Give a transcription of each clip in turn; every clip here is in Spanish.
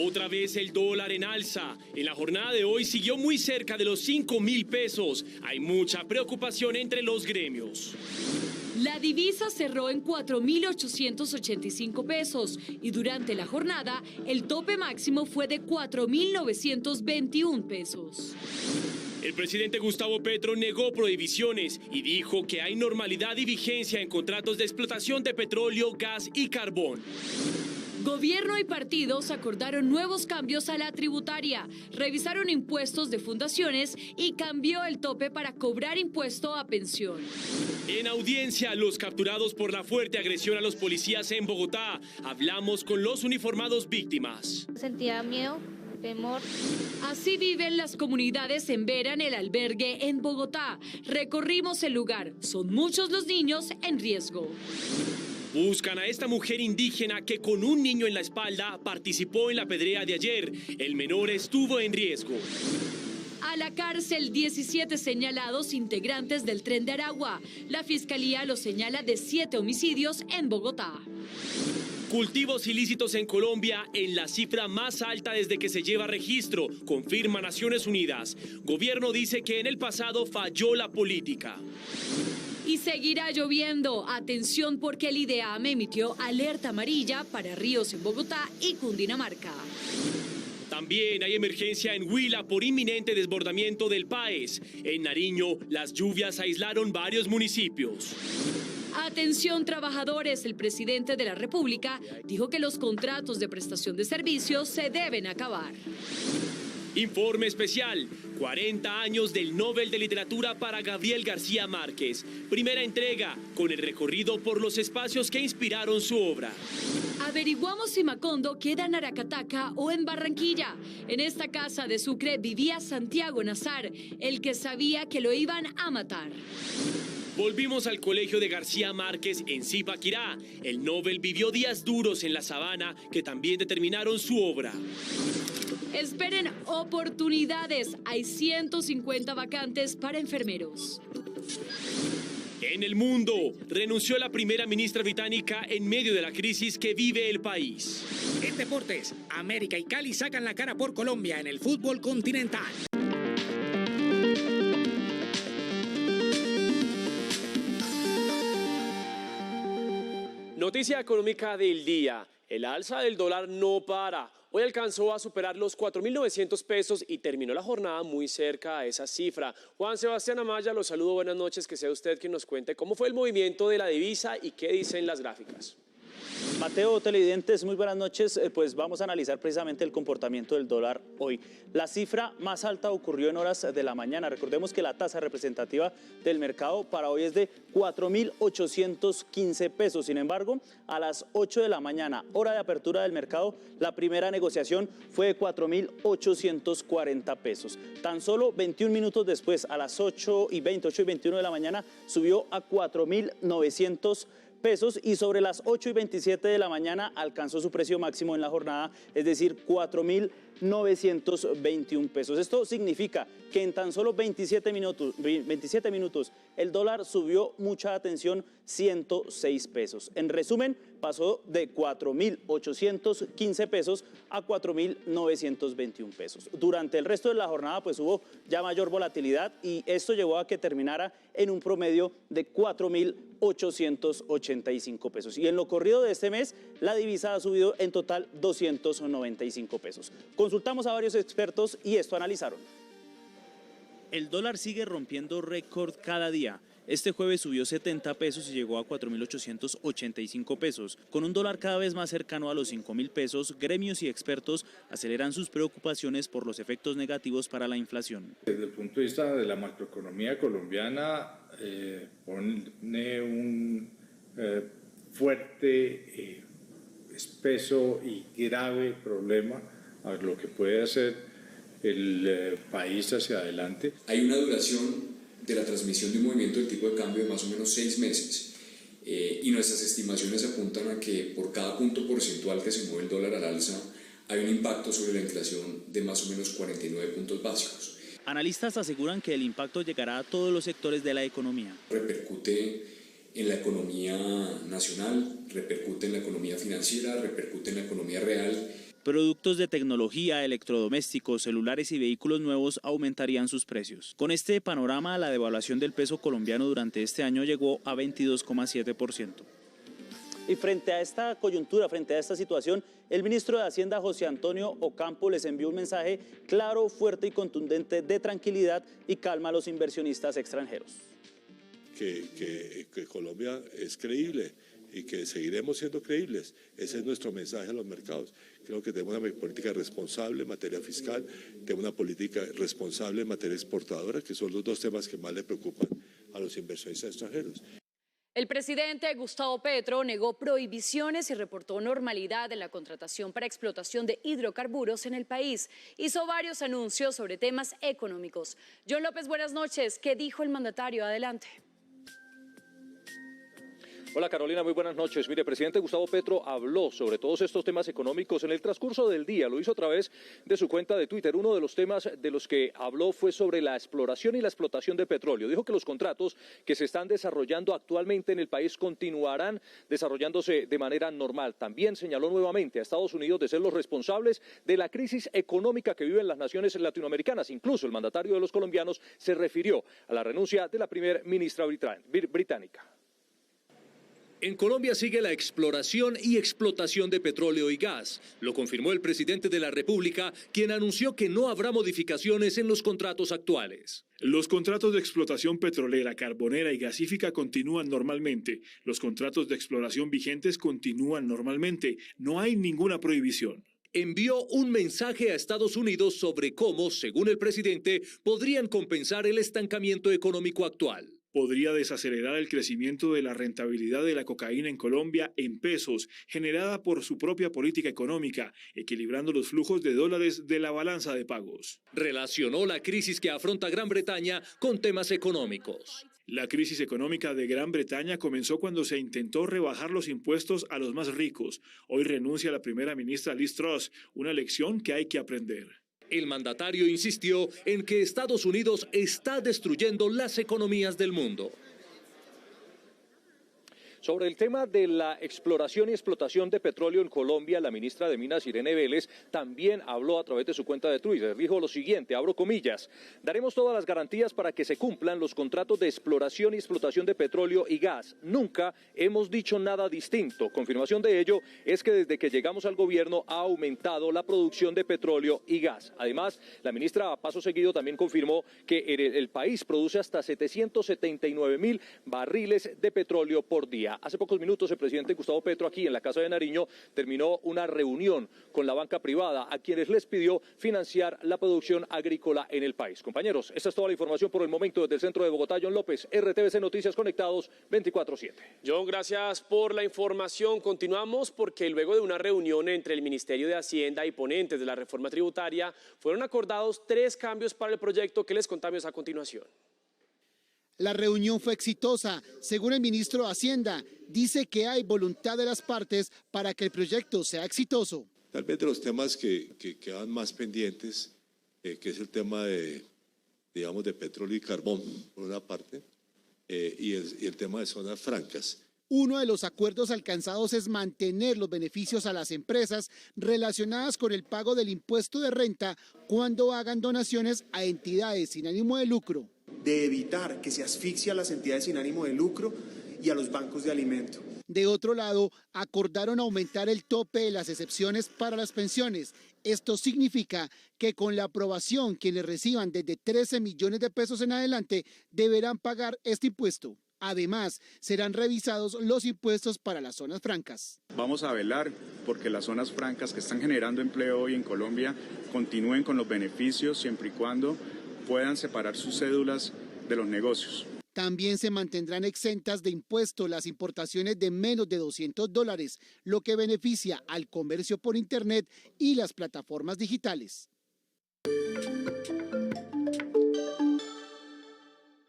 Otra vez el dólar en alza. En la jornada de hoy siguió muy cerca de los 5.000 pesos. Hay mucha preocupación entre los gremios. La divisa cerró en 4.885 pesos y durante la jornada el tope máximo fue de 4.921 pesos. El presidente Gustavo Petro negó prohibiciones y dijo que hay normalidad y vigencia en contratos de explotación de petróleo, gas y carbón. Gobierno y partidos acordaron nuevos cambios a la tributaria, revisaron impuestos de fundaciones y cambió el tope para cobrar impuesto a pensión. En audiencia, los capturados por la fuerte agresión a los policías en Bogotá. Hablamos con los uniformados víctimas. Sentía miedo, temor. Así viven las comunidades en Vera, en el albergue en Bogotá. Recorrimos el lugar. Son muchos los niños en riesgo. Buscan a esta mujer indígena que con un niño en la espalda participó en la pedrea de ayer. El menor estuvo en riesgo. A la cárcel 17 señalados integrantes del Tren de Aragua. La fiscalía los señala de 7 homicidios en Bogotá. Cultivos ilícitos en Colombia en la cifra más alta desde que se lleva registro, confirma Naciones Unidas. Gobierno dice que en el pasado falló la política. Y seguirá lloviendo. Atención porque el IDEAM emitió alerta amarilla para ríos en Bogotá y Cundinamarca. También hay emergencia en Huila por inminente desbordamiento del Paez. En Nariño, las lluvias aislaron varios municipios. Atención trabajadores, el presidente de la República dijo que los contratos de prestación de servicios se deben acabar. Informe especial, 40 años del Nobel de Literatura para Gabriel García Márquez. Primera entrega, con el recorrido por los espacios que inspiraron su obra. Averiguamos si Macondo queda en Aracataca o en Barranquilla. En esta casa de Sucre vivía Santiago Nazar, el que sabía que lo iban a matar. Volvimos al colegio de García Márquez en Zipaquirá. El Nobel vivió días duros en la sabana que también determinaron su obra. Esperen oportunidades. Hay 150 vacantes para enfermeros. En el mundo, renunció la primera ministra británica en medio de la crisis que vive el país. En deportes, América y Cali sacan la cara por Colombia en el fútbol continental. Noticia económica del día. El alza del dólar no para. Hoy alcanzó a superar los 4.900 pesos y terminó la jornada muy cerca a esa cifra. Juan Sebastián Amaya, los saludo, buenas noches, que sea usted quien nos cuente cómo fue el movimiento de la divisa y qué dicen las gráficas. Mateo, televidentes, muy buenas noches. Pues vamos a analizar precisamente el comportamiento del dólar hoy. La cifra más alta ocurrió en horas de la mañana. Recordemos que la tasa representativa del mercado para hoy es de 4.815 pesos. Sin embargo, a las 8 de la mañana, hora de apertura del mercado, la primera negociación fue de 4.840 pesos. Tan solo 21 minutos después, a las 8:20, 8:21 de la mañana, subió a 4.900 pesos y sobre las 8:27 de la mañana alcanzó su precio máximo en la jornada, es decir, 4.921 pesos. Esto significa que en tan solo 27 minutos el dólar subió, mucha atención, 106 pesos. En resumen, pasó de 4.815 pesos a 4.921 pesos. Durante el resto de la jornada pues hubo ya mayor volatilidad y esto llevó a que terminara en un promedio de 4.885 pesos. Y en lo corrido de este mes, la divisa ha subido en total 295 pesos. Consultamos a varios expertos y esto analizaron. El dólar sigue rompiendo récord cada día. Este jueves subió 70 pesos y llegó a 4.885 pesos. Con un dólar cada vez más cercano a los 5.000 pesos, gremios y expertos aceleran sus preocupaciones por los efectos negativos para la inflación. Desde el punto de vista de la macroeconomía colombiana, pone un fuerte, espeso y grave problema a lo que puede hacer el país hacia adelante. Hay una duración de la transmisión de un movimiento del tipo de cambio de más o menos 6 meses y nuestras estimaciones apuntan a que por cada punto porcentual que se mueve el dólar al alza hay un impacto sobre la inflación de más o menos 49 puntos básicos. Analistas aseguran que el impacto llegará a todos los sectores de la economía. Repercute en la economía nacional, repercute en la economía financiera, repercute en la economía real. Productos de tecnología, electrodomésticos, celulares y vehículos nuevos aumentarían sus precios. Con este panorama, la devaluación del peso colombiano durante este año llegó a 22,7%. Y frente a esta coyuntura, frente a esta situación, el ministro de Hacienda, José Antonio Ocampo, les envió un mensaje claro, fuerte y contundente de tranquilidad y calma a los inversionistas extranjeros. Que Colombia es creíble y que seguiremos siendo creíbles. Ese es nuestro mensaje a los mercados. Creo que tenemos una política responsable en materia fiscal, tenemos una política responsable en materia exportadora, que son los dos temas que más le preocupan a los inversionistas extranjeros. El presidente Gustavo Petro negó prohibiciones y reportó normalidad en la contratación para explotación de hidrocarburos en el país. Hizo varios anuncios sobre temas económicos. John López, buenas noches. ¿Qué dijo el mandatario? Adelante. Hola Carolina, muy buenas noches. Mire, el presidente Gustavo Petro habló sobre todos estos temas económicos en el transcurso del día. Lo hizo a través de su cuenta de Twitter. Uno de los temas de los que habló fue sobre la exploración y la explotación de petróleo. Dijo que los contratos que se están desarrollando actualmente en el país continuarán desarrollándose de manera normal. También señaló nuevamente a Estados Unidos de ser los responsables de la crisis económica que viven las naciones latinoamericanas. Incluso el mandatario de los colombianos se refirió a la renuncia de la primera ministra británica. En Colombia sigue la exploración y explotación de petróleo y gas. Lo confirmó el presidente de la República, quien anunció que no habrá modificaciones en los contratos actuales. Los contratos de explotación petrolera, carbonera y gasífica continúan normalmente. Los contratos de exploración vigentes continúan normalmente. No hay ninguna prohibición. Envió un mensaje a Estados Unidos sobre cómo, según el presidente, podrían compensar el estancamiento económico actual. Podría desacelerar el crecimiento de la rentabilidad de la cocaína en Colombia en pesos, generada por su propia política económica, equilibrando los flujos de dólares de la balanza de pagos. Relacionó la crisis que afronta Gran Bretaña con temas económicos. La crisis económica de Gran Bretaña comenzó cuando se intentó rebajar los impuestos a los más ricos. Hoy renuncia la primera ministra Liz Truss, una lección que hay que aprender. El mandatario insistió en que Estados Unidos está destruyendo las economías del mundo. Sobre el tema de la exploración y explotación de petróleo en Colombia, la ministra de Minas, Irene Vélez, también habló a través de su cuenta de Twitter. Dijo lo siguiente, abro comillas, daremos todas las garantías para que se cumplan los contratos de exploración y explotación de petróleo y gas. Nunca hemos dicho nada distinto. Confirmación de ello es que desde que llegamos al gobierno ha aumentado la producción de petróleo y gas. Además, la ministra a paso seguido también confirmó que el país produce hasta 779.000 barriles de petróleo por día. Hace pocos minutos el presidente Gustavo Petro aquí en la Casa de Nariño terminó una reunión con la banca privada a quienes les pidió financiar la producción agrícola en el país. Compañeros, esta es toda la información por el momento desde el centro de Bogotá. John López, RTBC Noticias Conectados 24/7. John, gracias por la información. Continuamos porque luego de una reunión entre el Ministerio de Hacienda y ponentes de la reforma tributaria fueron acordados 3 cambios para el proyecto que les contamos a continuación. La reunión fue exitosa. Según el ministro de Hacienda, dice que hay voluntad de las partes para que el proyecto sea exitoso. Tal vez de los temas que quedan más pendientes, que es el tema de petróleo y carbón, por una parte, y el tema de zonas francas. Uno de los acuerdos alcanzados es mantener los beneficios a las empresas relacionadas con el pago del impuesto de renta cuando hagan donaciones a entidades sin ánimo de lucro. De evitar que se asfixie a las entidades sin ánimo de lucro y a los bancos de alimento. De otro lado, acordaron aumentar el tope de las excepciones para las pensiones. Esto significa que con la aprobación quienes reciban desde 13 millones de pesos en adelante deberán pagar este impuesto. Además, serán revisados los impuestos para las zonas francas. Vamos a velar porque las zonas francas que están generando empleo hoy en Colombia continúen con los beneficios siempre y cuando puedan separar sus cédulas de los negocios. También se mantendrán exentas de impuesto las importaciones de menos de $200, lo que beneficia al comercio por Internet y las plataformas digitales.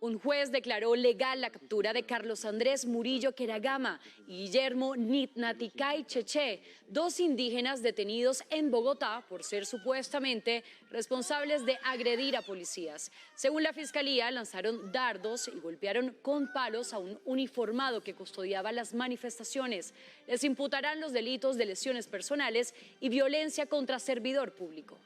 Un juez declaró legal la captura de Carlos Andrés Murillo Queragama y Guillermo Nitnaticay Cheche, dos indígenas detenidos en Bogotá por ser supuestamente responsables de agredir a policías. Según la fiscalía, lanzaron dardos y golpearon con palos a un uniformado que custodiaba las manifestaciones. Les imputarán los delitos de lesiones personales y violencia contra servidor público.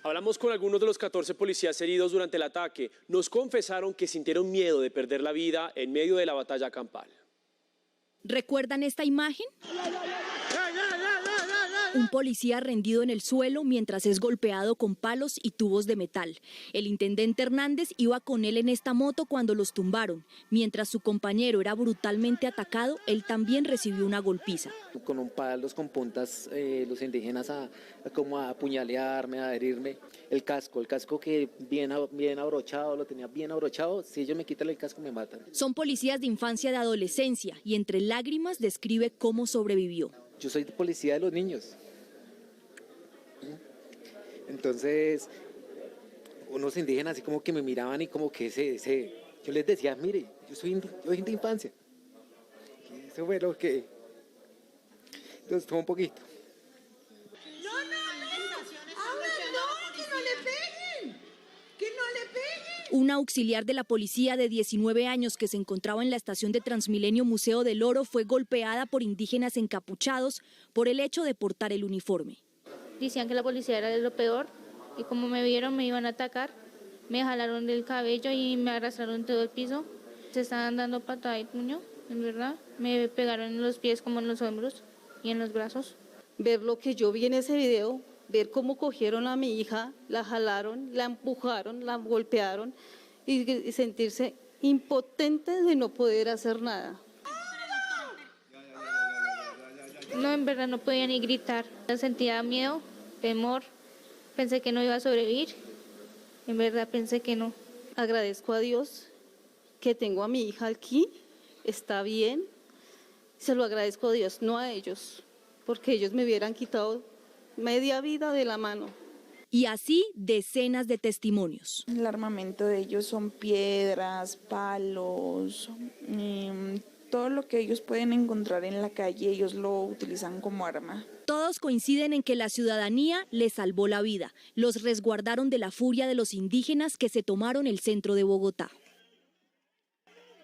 Hablamos con algunos de los 14 policías heridos durante el ataque. Nos confesaron que sintieron miedo de perder la vida en medio de la batalla campal. ¿Recuerdan esta imagen? Un policía rendido en el suelo mientras es golpeado con palos y tubos de metal. El intendente Hernández iba con él en esta moto cuando los tumbaron. Mientras su compañero era brutalmente atacado, él también recibió una golpiza. Con un palos con puntas, los indígenas como a apuñalearme, a herirme. El casco que bien abrochado, lo tenía bien abrochado. Si ellos me quitan el casco, me matan. Son policías de infancia y de adolescencia y entre lágrimas describe cómo sobrevivió. Yo soy policía de los niños. Entonces, unos indígenas así como que me miraban y como que yo les decía, mire, yo soy de infancia. Y eso fue lo que... Entonces, fue un poquito. Una auxiliar de la policía de 19 años que se encontraba en la estación de Transmilenio Museo del Oro fue golpeada por indígenas encapuchados por el hecho de portar el uniforme. Decían que la policía era de lo peor y como me vieron me iban a atacar. Me jalaron del cabello y me arrastraron todo el piso. Se estaban dando patada y puño, en verdad. Me pegaron en los pies como en los hombros y en los brazos. Ver lo que yo vi en ese video, ver cómo cogieron a mi hija, la jalaron, la empujaron, la golpearon y sentirse impotente de no poder hacer nada. No, en verdad no podía ni gritar. Sentía miedo, temor, pensé que no iba a sobrevivir. En verdad pensé que no. Agradezco a Dios que tengo a mi hija aquí, está bien. Se lo agradezco a Dios, no a ellos, porque ellos me hubieran quitado media vida de la mano. Y así decenas de testimonios. El armamento de ellos son piedras, palos, todo lo que ellos pueden encontrar en la calle, ellos lo utilizan como arma. Todos coinciden en que la ciudadanía les salvó la vida. Los resguardaron de la furia de los indígenas que se tomaron el centro de Bogotá.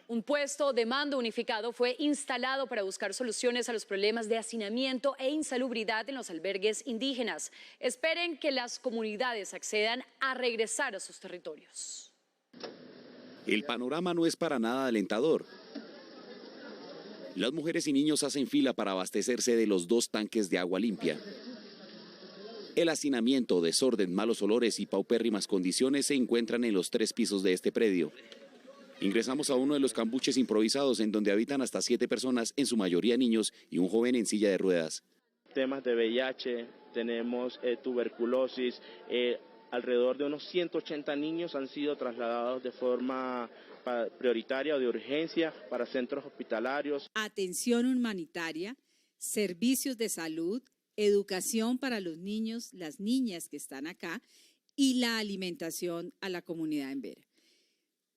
Un puesto de mando unificado fue instalado para buscar soluciones a los problemas de hacinamiento e insalubridad en los albergues indígenas. Esperen que las comunidades accedan a regresar a sus territorios. El panorama no es para nada alentador. Las mujeres y niños hacen fila para abastecerse de los 2 tanques de agua limpia. El hacinamiento, desorden, malos olores y paupérrimas condiciones se encuentran en los 3 pisos de este predio. Ingresamos a uno de los cambuches improvisados en donde habitan hasta 7 personas, en su mayoría niños y un joven en silla de ruedas. Temas de VIH, tenemos tuberculosis, alrededor de unos 180 niños han sido trasladados de forma prioritaria o de urgencia para centros hospitalarios. Atención humanitaria, servicios de salud, educación para los niños, las niñas que están acá y la alimentación a la comunidad en Vera.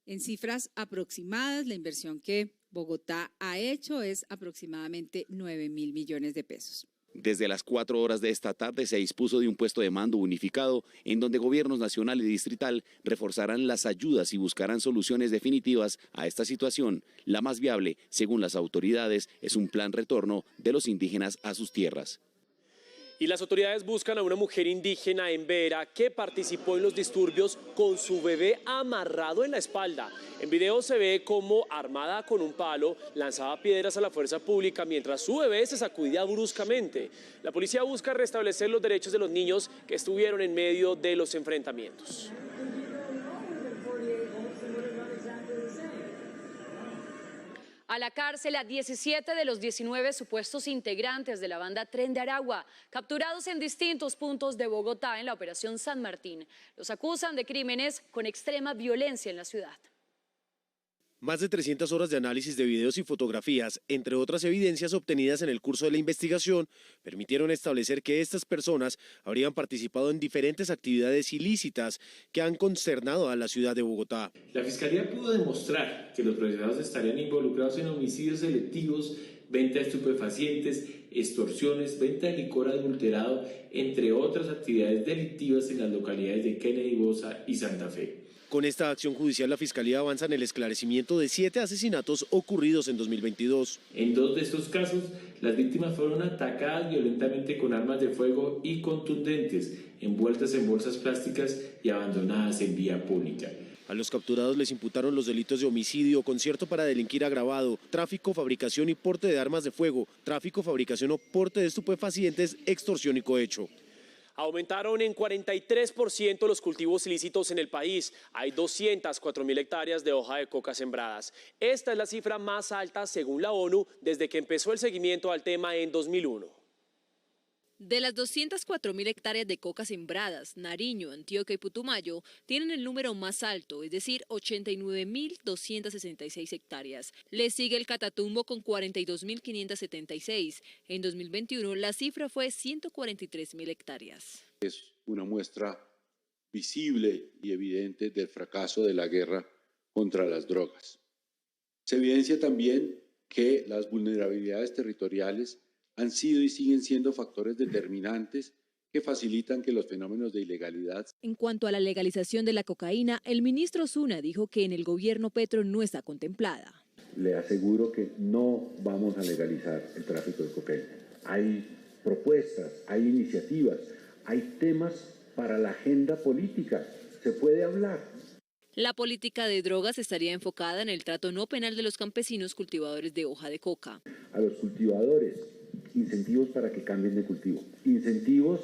En cifras aproximadas, la inversión que Bogotá ha hecho es aproximadamente 9.000 millones de pesos. Desde las 4 horas de esta tarde se dispuso de un puesto de mando unificado en donde gobiernos nacional y distrital reforzarán las ayudas y buscarán soluciones definitivas a esta situación. La más viable, según las autoridades, es un plan retorno de los indígenas a sus tierras. Y las autoridades buscan a una mujer indígena en Vera que participó en los disturbios con su bebé amarrado en la espalda. En video se ve como, armada con un palo, lanzaba piedras a la fuerza pública mientras su bebé se sacudía bruscamente. La policía busca restablecer los derechos de los niños que estuvieron en medio de los enfrentamientos. A la cárcel a 17 de los 19 supuestos integrantes de la banda Tren de Aragua, capturados en distintos puntos de Bogotá en la Operación San Martín. Los acusan de crímenes con extrema violencia en la ciudad. Más de 300 horas de análisis de videos y fotografías, entre otras evidencias obtenidas en el curso de la investigación, permitieron establecer que estas personas habrían participado en diferentes actividades ilícitas que han consternado a la ciudad de Bogotá. La Fiscalía pudo demostrar que los procesados estarían involucrados en homicidios selectivos, venta de estupefacientes, extorsiones, venta de licor adulterado, entre otras actividades delictivas en las localidades de Kennedy, Bosa y Santa Fe. Con esta acción judicial, la Fiscalía avanza en el esclarecimiento de 7 asesinatos ocurridos en 2022. En 2 de estos casos, las víctimas fueron atacadas violentamente con armas de fuego y contundentes, envueltas en bolsas plásticas y abandonadas en vía pública. A los capturados les imputaron los delitos de homicidio, concierto para delinquir agravado, tráfico, fabricación y porte de armas de fuego, tráfico, fabricación o porte de estupefacientes, extorsión y cohecho. Aumentaron en 43% los cultivos ilícitos en el país. Hay 204.000 hectáreas de hoja de coca sembradas. Esta es la cifra más alta, según la ONU, desde que empezó el seguimiento al tema en 2001. De las 204.000 hectáreas de coca sembradas, Nariño, Antioquia y Putumayo tienen el número más alto, es decir, 89.266 hectáreas. Le sigue el Catatumbo con 42.576. En 2021 la cifra fue 143.000 hectáreas. Es una muestra visible y evidente del fracaso de la guerra contra las drogas. Se evidencia también que las vulnerabilidades territoriales han sido y siguen siendo factores determinantes que facilitan que los fenómenos de ilegalidad. En cuanto a la legalización de la cocaína, el ministro Osuna dijo que en el gobierno Petro no está contemplada. Le aseguro que no vamos a legalizar el tráfico de cocaína. Hay propuestas, hay iniciativas, hay temas para la agenda política. Se puede hablar. La política de drogas estaría enfocada en el trato no penal de los campesinos cultivadores de hoja de coca. A los cultivadores, incentivos para que cambien de cultivo, incentivos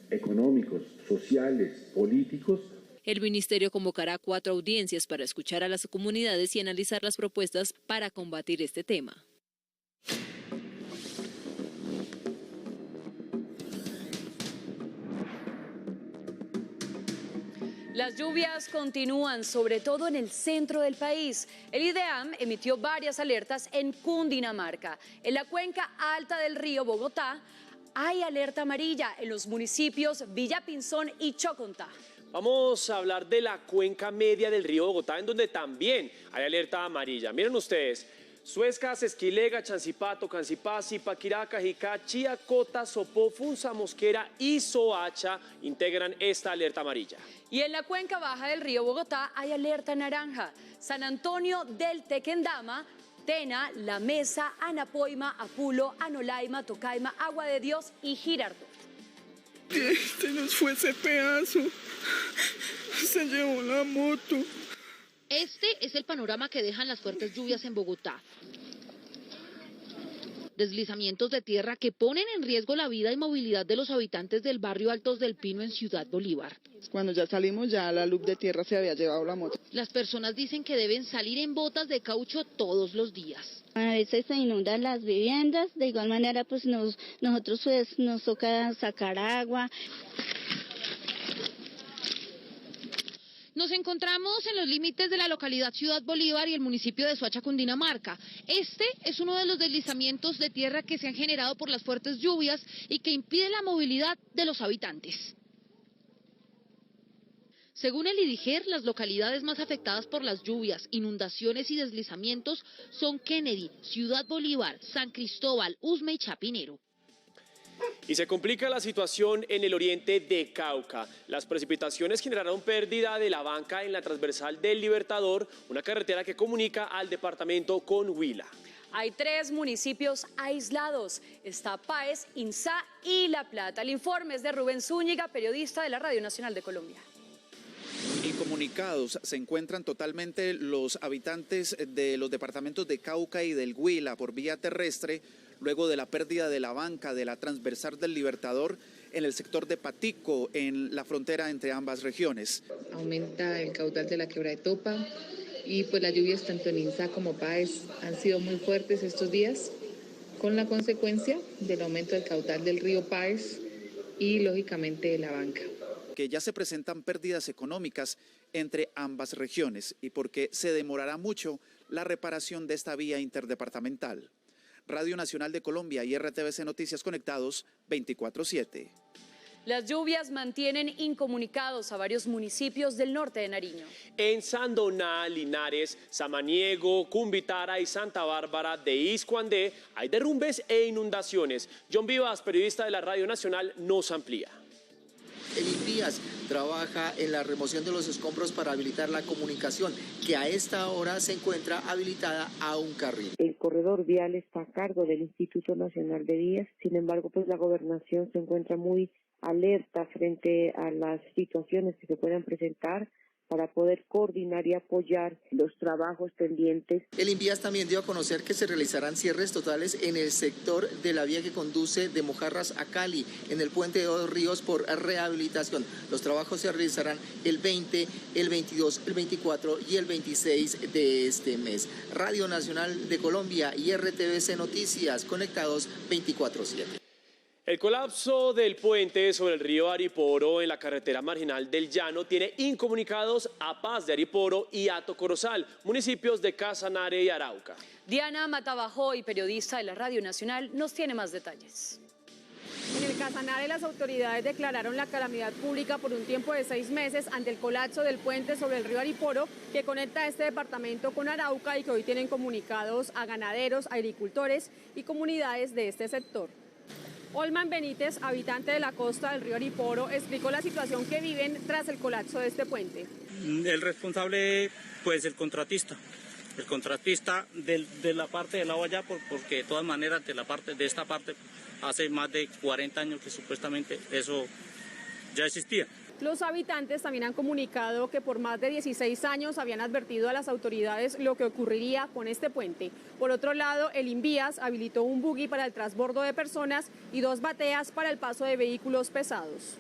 económicos, sociales, políticos. El ministerio convocará 4 audiencias para escuchar a las comunidades y analizar las propuestas para combatir este tema. Las lluvias continúan, sobre todo en el centro del país. El IDEAM emitió varias alertas en Cundinamarca. En la cuenca alta del río Bogotá hay alerta amarilla en los municipios Villapinzón y Chocontá. Vamos a hablar de la cuenca media del río Bogotá, en donde también hay alerta amarilla. Miren ustedes. Suezca, Esquilega, Chancipato, Cancipá, Zipaquirá, Cajicá, Chía, Cota, Sopó, Funza, Mosquera y Soacha integran esta alerta amarilla. Y en la cuenca baja del río Bogotá hay alerta naranja. San Antonio del Tequendama, Tena, La Mesa, Anapoima, Apulo, Anolaima, Tocaima, Agua de Dios y Girardot. Se nos fue ese pedazo, se llevó la moto. Este es el panorama que dejan las fuertes lluvias en Bogotá. Deslizamientos de tierra que ponen en riesgo la vida y movilidad de los habitantes del barrio Altos del Pino en Ciudad Bolívar. Cuando ya salimos, ya la luz de tierra se había llevado la moto. Las personas dicen que deben salir en botas de caucho todos los días. A veces se inundan las viviendas, de igual manera pues nosotros pues, nos toca sacar agua. Nos encontramos en los límites de la localidad Ciudad Bolívar y el municipio de Soacha, Cundinamarca. Este es uno de los deslizamientos de tierra que se han generado por las fuertes lluvias y que impide la movilidad de los habitantes. Según el IDIGER, las localidades más afectadas por las lluvias, inundaciones y deslizamientos son Kennedy, Ciudad Bolívar, San Cristóbal, Usme y Chapinero. Y se complica la situación en el oriente de Cauca. Las precipitaciones generaron pérdida de la banca en la transversal del Libertador, una carretera que comunica al departamento con Huila. Hay 3 municipios aislados. Está Páez, Insá y La Plata. El informe es de Rubén Zúñiga, periodista de la Radio Nacional de Colombia. Incomunicados se encuentran totalmente los habitantes de los departamentos de Cauca y del Huila por vía terrestre, luego de la pérdida de la banca de la transversal del Libertador en el sector de Patico, en la frontera entre ambas regiones. Aumenta el caudal de la quebrada de Topa y pues las lluvias tanto en Insá como Páez han sido muy fuertes estos días, con la consecuencia del aumento del caudal del río Páez y lógicamente de la banca. Que ya se presentan pérdidas económicas entre ambas regiones y porque se demorará mucho la reparación de esta vía interdepartamental. Radio Nacional de Colombia y RTVC Noticias conectados 24/7. Las lluvias mantienen incomunicados a varios municipios del norte de Nariño. En Sandoná, Linares, Samaniego, Cumbitara y Santa Bárbara de Iscuandé hay derrumbes e inundaciones. John Vivas, periodista de la Radio Nacional, nos amplía. El INVIAS trabaja en la remoción de los escombros para habilitar la comunicación, que a esta hora se encuentra habilitada a un carril. El corredor vial está a cargo del Instituto Nacional de Vías, sin embargo, pues la gobernación se encuentra muy alerta frente a las situaciones que se puedan presentar para poder coordinar y apoyar los trabajos pendientes. El INVIAS también dio a conocer que se realizarán cierres totales en el sector de la vía que conduce de Mojarras a Cali, en el puente de Dos Ríos por rehabilitación. Los trabajos se realizarán el 20, el 22, el 24 y el 26 de este mes. Radio Nacional de Colombia y RTVC Noticias conectados 24/7. El colapso del puente sobre el río Ariporo en la carretera marginal del Llano tiene incomunicados a Paz de Ariporo y Hato Corozal, municipios de Casanare y Arauca. Diana Matabajoy, periodista de la Radio Nacional, nos tiene más detalles. En el Casanare, las autoridades declararon la calamidad pública por un tiempo de 6 meses ante el colapso del puente sobre el río Ariporo que conecta este departamento con Arauca y que hoy tienen comunicados a ganaderos, agricultores y comunidades de este sector. Olman Benítez, habitante de la costa del río Ariporo, explicó la situación que viven tras el colapso de este puente. El responsable, pues el contratista de la parte del agua allá, porque de todas maneras de esta parte hace más de 40 años que supuestamente eso ya existía. Los habitantes también han comunicado que por más de 16 años habían advertido a las autoridades lo que ocurriría con este puente. Por otro lado, el INVIAS habilitó un buggy para el transbordo de personas y 2 bateas para el paso de vehículos pesados.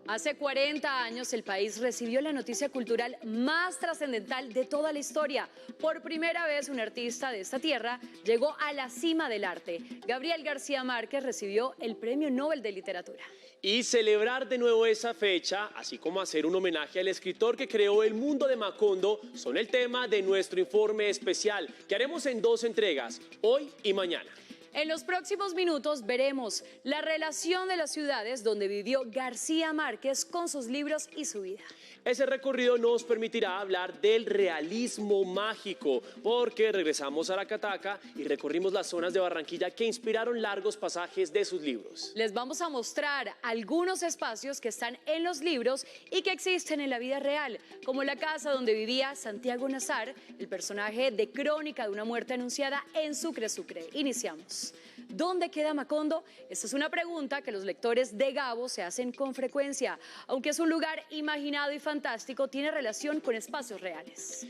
Hace 40 años el país recibió la noticia cultural más trascendental de toda la historia. Por primera vez un artista de esta tierra llegó a la cima del arte. Gabriel García Márquez recibió el Premio Nobel de Literatura. Y celebrar de nuevo esa fecha, así como hacer un homenaje al escritor que creó el mundo de Macondo, son el tema de nuestro informe especial, que haremos en 2 entregas, hoy y mañana. En los próximos minutos veremos la relación de las ciudades donde vivió García Márquez con sus libros y su vida. Ese recorrido nos permitirá hablar del realismo mágico, porque regresamos a Aracataca y recorrimos las zonas de Barranquilla que inspiraron largos pasajes de sus libros. Les vamos a mostrar algunos espacios que están en los libros y que existen en la vida real, como la casa donde vivía Santiago Nazar, el personaje de Crónica de una muerte anunciada en Sucre, Sucre. Iniciamos. ¿Dónde queda Macondo? Esta es una pregunta que los lectores de Gabo se hacen con frecuencia. Aunque es un lugar imaginado y fantástico, tiene relación con espacios reales.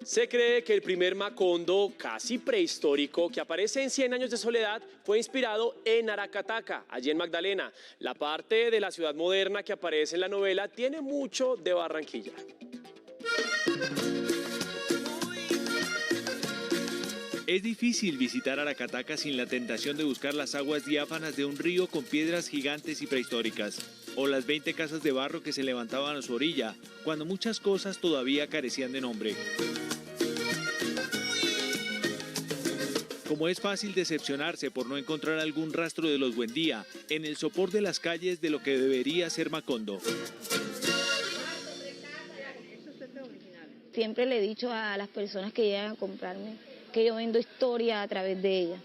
Se cree que el primer Macondo, casi prehistórico, que aparece en 100 años de soledad, fue inspirado en Aracataca, allí en Magdalena. La parte de la ciudad moderna que aparece en la novela tiene mucho de Barranquilla. Es difícil visitar Aracataca sin la tentación de buscar las aguas diáfanas de un río con piedras gigantes y prehistóricas, o las 20 casas de barro que se levantaban a su orilla, cuando muchas cosas todavía carecían de nombre. Como es fácil decepcionarse por no encontrar algún rastro de los Buendía en el sopor de las calles de lo que debería ser Macondo. Siempre le he dicho a las personas que llegan a comprarme que yo vendo historia a través de ella.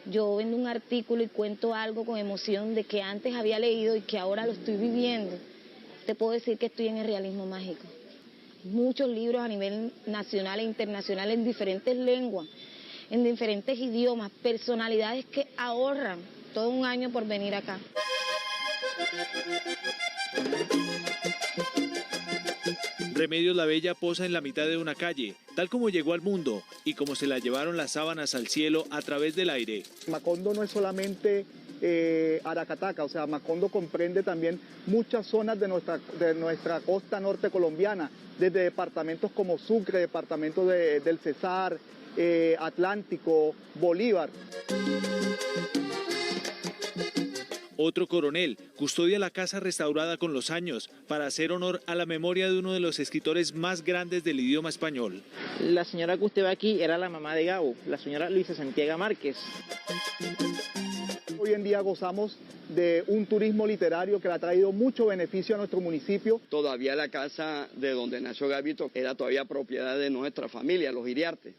Yo vendo un artículo y cuento algo con emoción de que antes había leído y que ahora lo estoy viviendo. Te puedo decir que estoy en el realismo mágico. Muchos libros a nivel nacional e internacional en diferentes lenguas, en diferentes idiomas, personalidades que ahorran todo un año por venir acá. Remedios la Bella posa en la mitad de una calle, tal como llegó al mundo y como se la llevaron las sábanas al cielo a través del aire. Macondo no es solamente Aracataca, o sea, Macondo comprende también muchas zonas de nuestra costa norte colombiana, desde departamentos como Sucre, departamento del Cesar, Atlántico, Bolívar. Otro coronel custodia la casa restaurada con los años para hacer honor a la memoria de uno de los escritores más grandes del idioma español. La señora que usted ve aquí era la mamá de Gabo, la señora Luisa Santiago Márquez. Hoy en día gozamos de un turismo literario que le ha traído mucho beneficio a nuestro municipio. Todavía la casa de donde nació Gabito era todavía propiedad de nuestra familia, los Iriarte.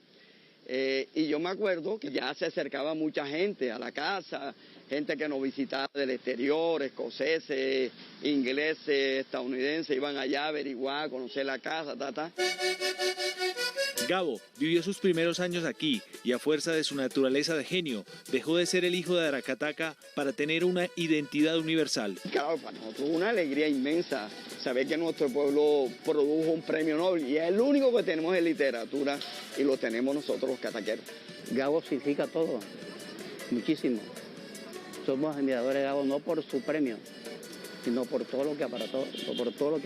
Y yo me acuerdo que ya se acercaba mucha gente a la casa, gente que nos visitaba del exterior, escoceses, ingleses, estadounidenses, iban allá a averiguar, a conocer la casa, Gabo vivió sus primeros años aquí y a fuerza de su naturaleza de genio, dejó de ser el hijo de Aracataca para tener una identidad universal. Claro, para nosotros una alegría inmensa saber que nuestro pueblo produjo un premio Nobel y es el único que tenemos en literatura y lo tenemos nosotros los cataqueros. Gabo significa todo, muchísimo. Somos admiradores de Gabo no por su premio, sino por todo lo que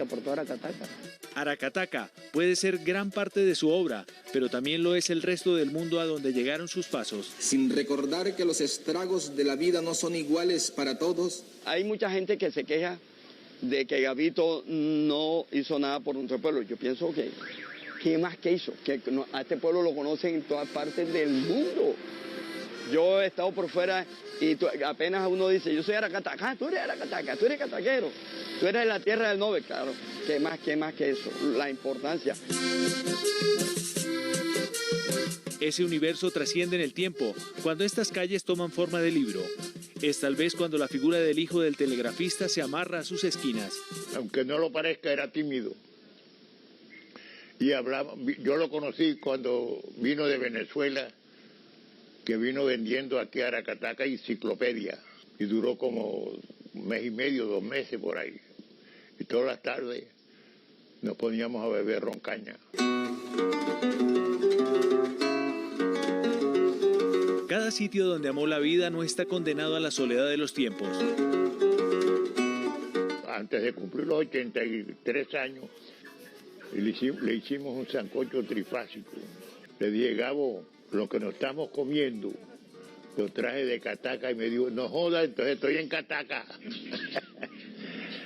aportó Aracataca. Aracataca puede ser gran parte de su obra, pero también lo es el resto del mundo a donde llegaron sus pasos. Sin recordar que los estragos de la vida no son iguales para todos. Hay mucha gente que se queja de que Gabito no hizo nada por nuestro pueblo. Yo pienso que, ¿qué más que hizo? Que a este pueblo lo conocen en todas partes del mundo. Yo he estado por fuera y apenas uno dice, yo soy Aracataca, tú eres Aracataca, tú eres cataquero, tú eres de la tierra del Nobel, claro. ¿Qué más que eso? La importancia. Ese universo trasciende en el tiempo, cuando estas calles toman forma de libro. Es tal vez cuando la figura del hijo del telegrafista se amarra a sus esquinas. Aunque no lo parezca, era tímido. Y hablaba, yo lo conocí cuando vino de Venezuela, que vino vendiendo aquí a Aracataca enciclopedia. Y duró como un mes y medio, 2 meses por ahí. Y todas las tardes nos poníamos a beber roncaña. Cada sitio donde amó la vida no está condenado a la soledad de los tiempos. Antes de cumplir los 83 años, le hicimos un sancocho trifásico. Le dije, Gabo, lo que nos estamos comiendo, lo traje de Cataca y me dijo, no joda, entonces estoy en Cataca.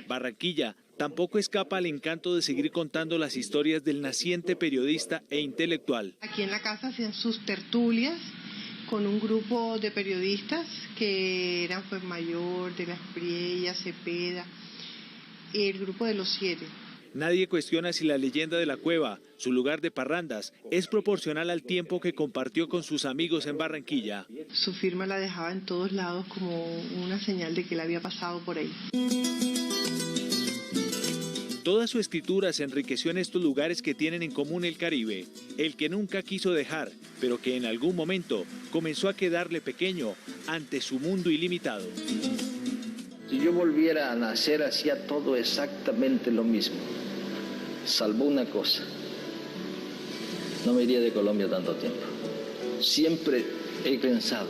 Barranquilla tampoco escapa al encanto de seguir contando las historias del naciente periodista e intelectual. Aquí en la casa hacían sus tertulias con un grupo de periodistas que eran Mayor, de las Priellas, Cepeda, el grupo de los 7. Nadie cuestiona si la leyenda de la cueva, su lugar de parrandas, es proporcional al tiempo que compartió con sus amigos en Barranquilla. Su firma la dejaba en todos lados como una señal de que él había pasado por ahí. Toda su escritura se enriqueció en estos lugares que tienen en común el Caribe, el que nunca quiso dejar, pero que en algún momento comenzó a quedarle pequeño ante su mundo ilimitado. Si yo volviera a nacer, hacía todo exactamente lo mismo, salvo una cosa: no me iría de Colombia tanto tiempo. Siempre he pensado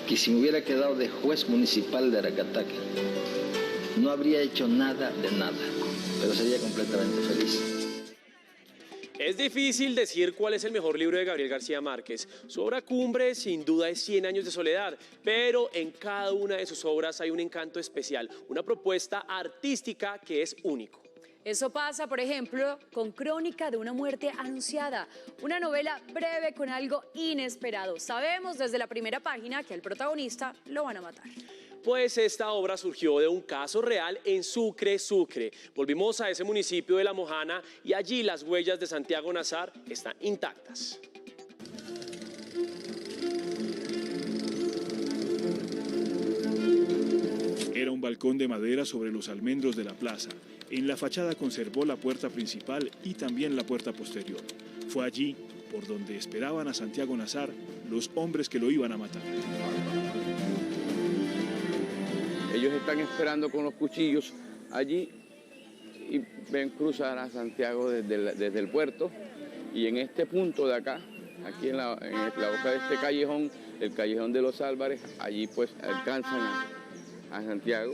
que si me hubiera quedado de juez municipal de Aracataca, no habría hecho nada de nada, pero sería completamente feliz. Es difícil decir cuál es el mejor libro de Gabriel García Márquez. Su obra cumbre sin duda es 100 años de soledad, pero en cada una de sus obras hay un encanto especial, una propuesta artística que es único. Eso pasa, por ejemplo, con Crónica de una muerte anunciada, una novela breve con algo inesperado. Sabemos desde la primera página que al protagonista lo van a matar. Pues esta obra surgió de un caso real en Sucre. Volvimos a ese municipio de La Mojana y allí las huellas de Santiago Nazar están intactas. Era un balcón de madera sobre los almendros de la plaza. En la fachada conservó la puerta principal y también la puerta posterior. Fue allí por donde esperaban a Santiago Nazar los hombres que lo iban a matar. Ellos están esperando con los cuchillos allí y ven cruzar a Santiago desde el puerto, y en este punto de acá, aquí en la boca de este callejón, el callejón de los Álvarez, allí pues alcanzan a Santiago.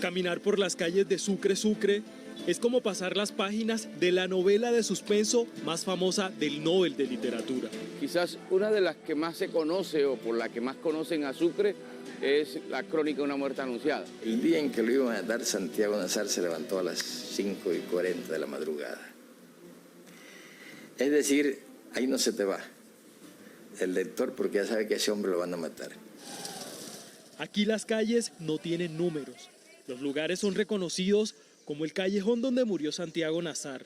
Caminar por las calles de Sucre es como pasar las páginas de la novela de suspenso más famosa del Nobel de Literatura. Quizás una de las que más se conoce o por la que más conocen a Sucre es la crónica de una muerte anunciada. El día en que lo iban a dar, Santiago Nazar se levantó a las 5:40 de la madrugada. Es decir, ahí no se te va el lector porque ya sabe que a ese hombre lo van a matar. Aquí las calles no tienen números. Los lugares son reconocidos como el callejón donde murió Santiago Nazar,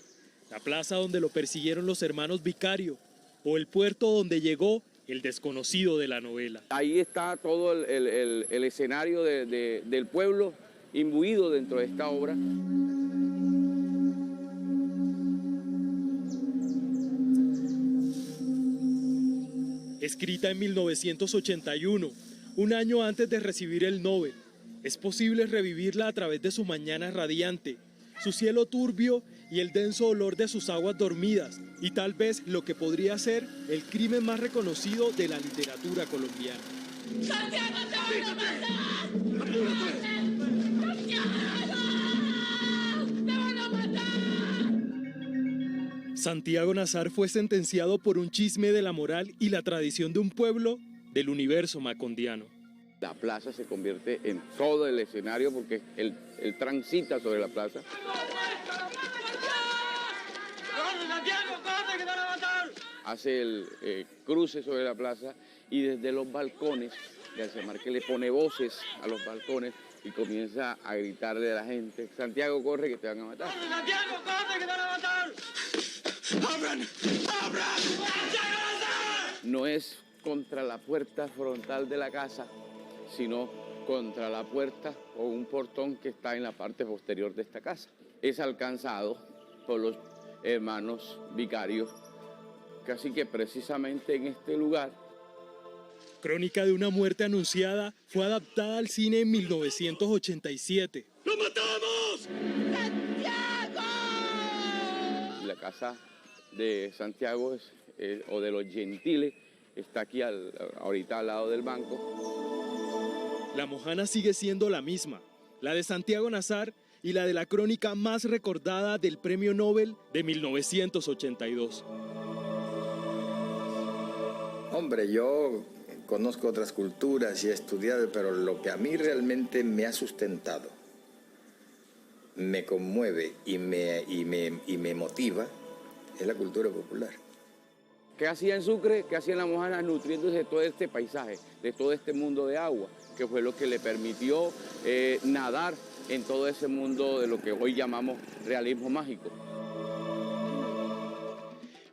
la plaza donde lo persiguieron los hermanos Vicario, o el puerto donde llegó el desconocido de la novela. Ahí está todo el escenario del pueblo imbuido dentro de esta obra. Escrita en 1981, un año antes de recibir el Nobel, es posible revivirla a través de su mañana radiante, su cielo turbio y el denso olor de sus aguas dormidas, y tal vez lo que podría ser el crimen más reconocido de la literatura colombiana. ¡Santiago, te van a matar! Santiago Nazar fue sentenciado por un chisme de la moral y la tradición de un pueblo del universo macondiano. La plaza se convierte en todo el escenario porque él transita sobre la plaza. Hace el cruce sobre la plaza y desde los balcones, García Márquez le pone voces a los balcones y comienza a gritarle a la gente: Santiago, corre que te van a matar. ¡Santiago, corre que te van a matar! ¡Abran! ¡Abran! No es contra la puerta frontal de la casa, sino contra la puerta o un portón que está en la parte posterior de esta casa. Es alcanzado por los hermanos Vicarios, casi que precisamente en este lugar. Crónica de una muerte anunciada fue adaptada al cine en 1987. ¡Lo matamos! ¡Santiago! La casa de Santiago o de los Gentiles está aquí ahorita al lado del banco. La mojana sigue siendo la misma, la de Santiago Nazar y la de la crónica más recordada del Premio Nobel de 1982. Hombre, yo conozco otras culturas y he estudiado, pero lo que a mí realmente me ha sustentado, me conmueve y me motiva es la cultura popular. ¿Qué hacía en Sucre? ¿Qué hacía en La Mojana? Nutriéndose de todo este paisaje, de todo este mundo de agua, que fue lo que le permitió nadar en todo ese mundo de lo que hoy llamamos realismo mágico.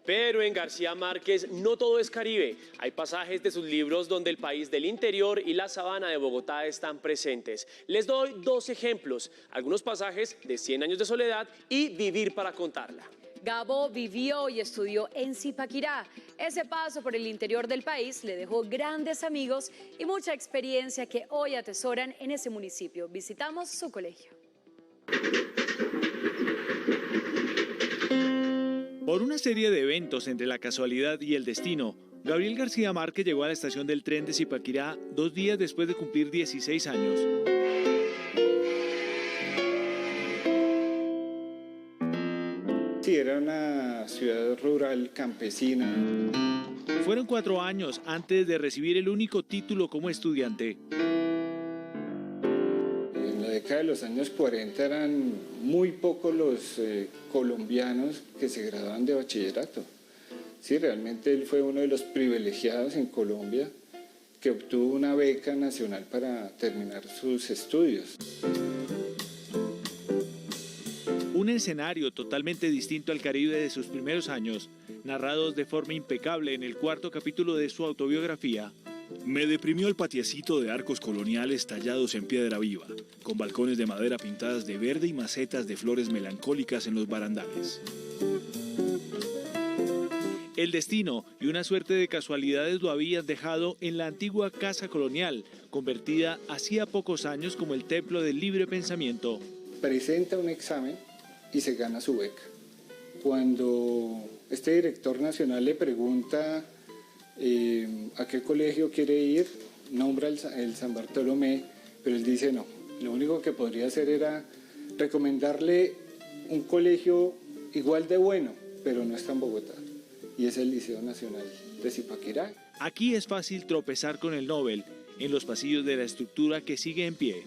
Pero en García Márquez no todo es Caribe. Hay pasajes de sus libros donde el país del interior y la sabana de Bogotá están presentes. Les doy dos ejemplos, algunos pasajes de 100 años de soledad y Vivir para contarla. Gabo vivió y estudió en Zipaquirá. Ese paso por el interior del país le dejó grandes amigos y mucha experiencia que hoy atesoran en ese municipio. Visitamos su colegio. Por una serie de eventos entre la casualidad y el destino, Gabriel García Márquez llegó a la estación del tren de Zipaquirá 2 días después de cumplir 16 años. Sí, era una ciudad rural campesina. Fueron 4 años antes de recibir el único título como estudiante. En la década de los años 40 eran muy pocos los colombianos que se graduaban de bachillerato. Sí, realmente él fue uno de los privilegiados en Colombia que obtuvo una beca nacional para terminar sus estudios. Un escenario totalmente distinto al Caribe de sus primeros años, narrados de forma impecable en el 4º capítulo de su autobiografía. Me deprimió el patiecito de arcos coloniales tallados en piedra viva, con balcones de madera pintadas de verde y macetas de flores melancólicas en los barandales. El destino y una suerte de casualidades lo habían dejado en la antigua casa colonial, convertida hacía pocos años como el templo del libre pensamiento. Presenta un examen y se gana su beca. Cuando este director nacional le pregunta a qué colegio quiere ir, nombra el San Bartolomé, pero él dice no, lo único que podría hacer era recomendarle un colegio igual de bueno, pero no está en Bogotá, y es el Liceo Nacional de Zipaquirá. Aquí es fácil tropezar con el Nobel en los pasillos de la estructura que sigue en pie.